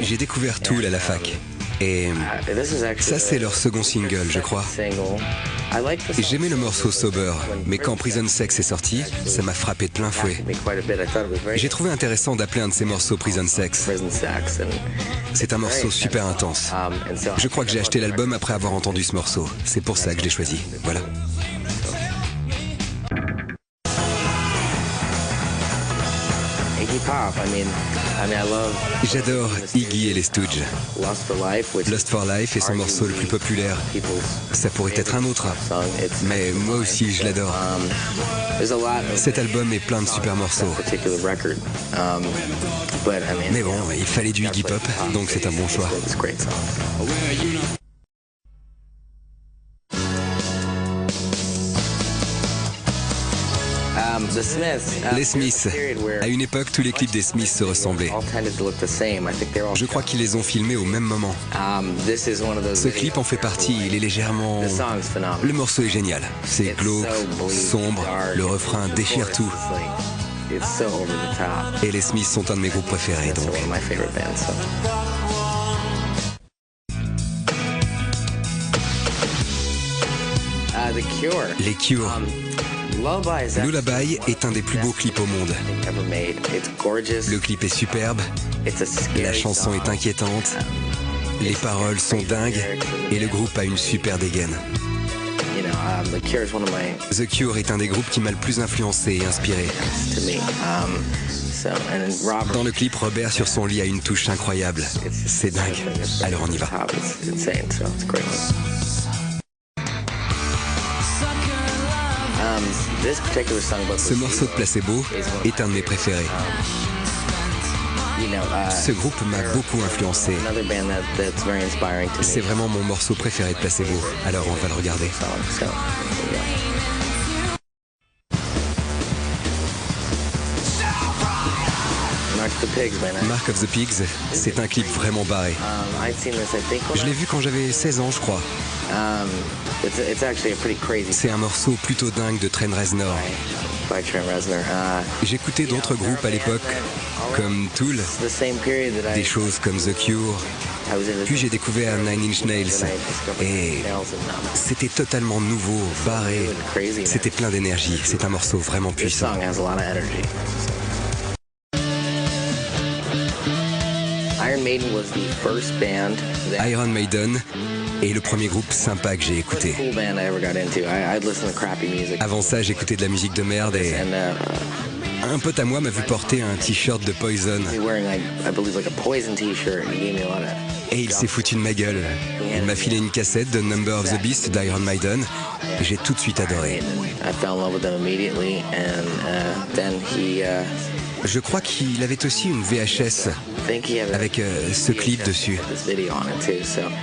J'ai découvert Tool à la fac. Et ça, c'est leur second single, je crois. J'aimais le morceau Sober, mais quand Prison Sex est sorti, ça m'a frappé de plein fouet. J'ai trouvé intéressant d'appeler un de ces morceaux Prison Sex. C'est un morceau super intense. Je crois que j'ai acheté l'album après avoir entendu ce morceau. C'est pour ça que je l'ai choisi. Voilà. J'adore Iggy et les Stooges. Lost for Life est son morceau le plus populaire. Ça pourrait être un autre, mais moi aussi je l'adore. Cet album est plein de super morceaux. Mais bon, il fallait du Iggy Pop, donc c'est un bon choix. Les Smiths. À une époque, tous les clips des Smiths se ressemblaient. Je crois qu'ils les ont filmés au même moment. Ce clip en fait partie, il est légèrement... Le morceau est génial. C'est glauque, sombre, le refrain déchire tout. Et les Smiths sont un de mes groupes préférés, donc... Les Cure. Lullaby est un des plus beaux clips au monde. Le clip est superbe, la chanson est inquiétante, les paroles sont dingues et le groupe a une super dégaine. The Cure est un des groupes qui m'a le plus influencé et inspiré. Dans le clip, Robert sur son lit a une touche incroyable. C'est dingue. Alors on y va. Ce morceau de Placebo est un de mes préférés. Ce groupe m'a beaucoup influencé. C'est vraiment mon morceau préféré de Placebo. Alors on va le regarder. Mark of the Pigs, c'est un clip vraiment barré. Je l'ai vu quand j'avais 16 ans, je crois. C'est un morceau plutôt dingue de Trent Reznor. J'écoutais d'autres groupes à l'époque, comme Tool, des choses comme The Cure. Puis j'ai découvert Nine Inch Nails et c'était totalement nouveau, barré. C'était plein d'énergie. C'est un morceau vraiment puissant. Iron Maiden est le premier groupe sympa que j'ai écouté. Avant ça, j'écoutais de la musique de merde et un pote à moi m'a vu porter un t-shirt de Poison. Et il s'est foutu de ma gueule. Il m'a filé une cassette de Number of the Beast d'Iron Maiden. J'ai tout de suite adoré. Je crois qu'il avait aussi une VHS avec ce clip dessus.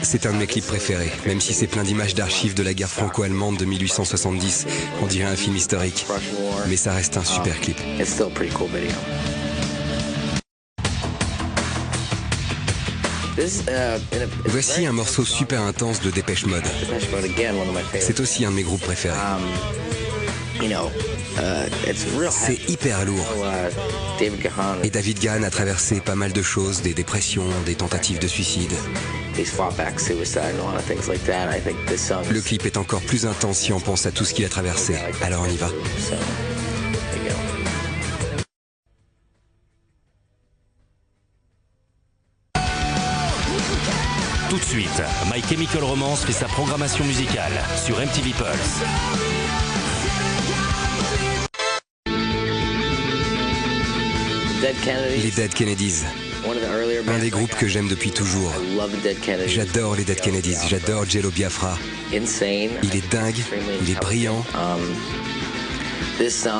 C'est un de mes clips préférés, même si c'est plein d'images d'archives de la guerre franco-allemande de 1870. On dirait un film historique, mais ça reste un super clip. Voici un morceau super intense de Dépêche Mode. C'est aussi un de mes groupes préférés. C'est hyper lourd. Et David Gahan a traversé pas mal de choses, des dépressions, des tentatives de suicide. Le clip est encore plus intense si on pense à tout ce qu'il a traversé. Alors on y va. Tout de suite, My Chemical Romance fait sa programmation musicale sur MTV Pulse. Les Dead Kennedys. Un des groupes que j'aime depuis toujours. J'adore les Dead Kennedys, j'adore Jello Biafra. Il est dingue, il est brillant.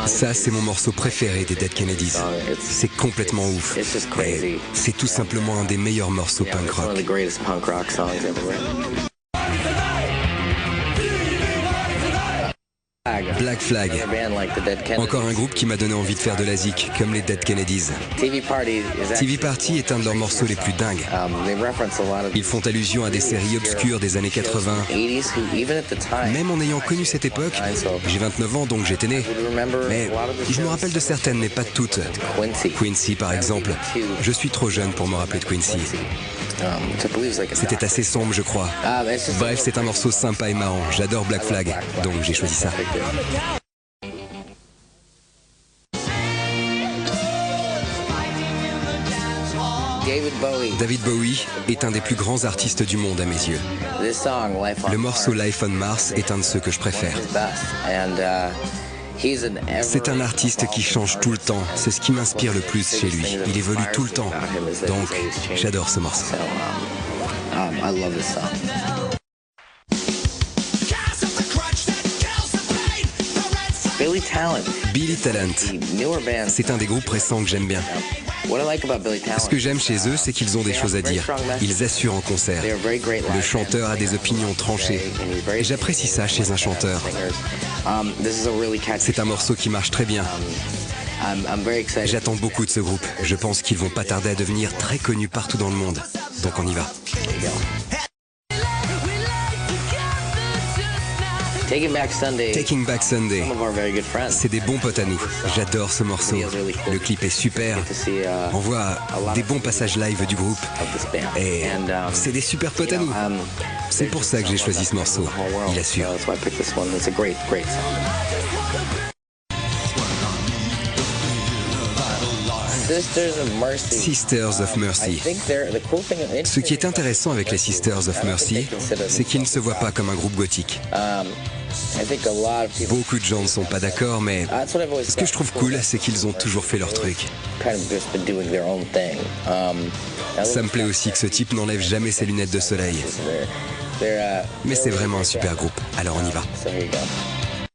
Ça, c'est mon morceau préféré des Dead Kennedys. C'est complètement ouf. C'est tout simplement un des meilleurs morceaux punk rock. Black Flag. Encore un groupe qui m'a donné envie de faire de la zik, comme les Dead Kennedys. TV Party est un de leurs morceaux les plus dingues. Ils font allusion à des séries obscures des années 80. Même en ayant connu cette époque, j'ai 29 ans donc j'étais né. Mais je me rappelle de certaines, mais pas de toutes. Quincy par exemple. Je suis trop jeune pour me rappeler de Quincy. C'était assez sombre, je crois. Bref, c'est un morceau sympa et marrant. J'adore Black Flag, donc j'ai choisi ça. David Bowie est un des plus grands artistes du monde à mes yeux. Le morceau Life on Mars est un de ceux que je préfère. C'est un artiste qui change tout le temps, c'est ce qui m'inspire le plus chez lui. Il évolue tout le temps, donc j'adore ce morceau. Billy Talent, c'est un des groupes récents que j'aime bien. Ce que j'aime chez eux, c'est qu'ils ont des choses à dire. Ils assurent en concert. Le chanteur a des opinions tranchées. Et j'apprécie ça chez un chanteur. C'est un morceau qui marche très bien. J'attends beaucoup de ce groupe. Je pense qu'ils vont pas tarder à devenir très connus partout dans le monde. Donc on y va. Taking Back Sunday, c'est des bons potes à nous. J'adore ce morceau. Le clip est super. On voit des bons passages live du groupe. Et c'est des super potes à nous. C'est pour ça que j'ai choisi ce morceau. Il assure. Sisters of Mercy. Ce qui est intéressant avec les Sisters of Mercy, c'est qu'ils ne se voient pas comme un groupe gothique. Beaucoup de gens ne sont pas d'accord, mais ce que je trouve cool, c'est qu'ils ont toujours fait leur truc. Ça me plaît aussi que ce type n'enlève jamais ses lunettes de soleil. Mais c'est vraiment un super groupe, alors on y va.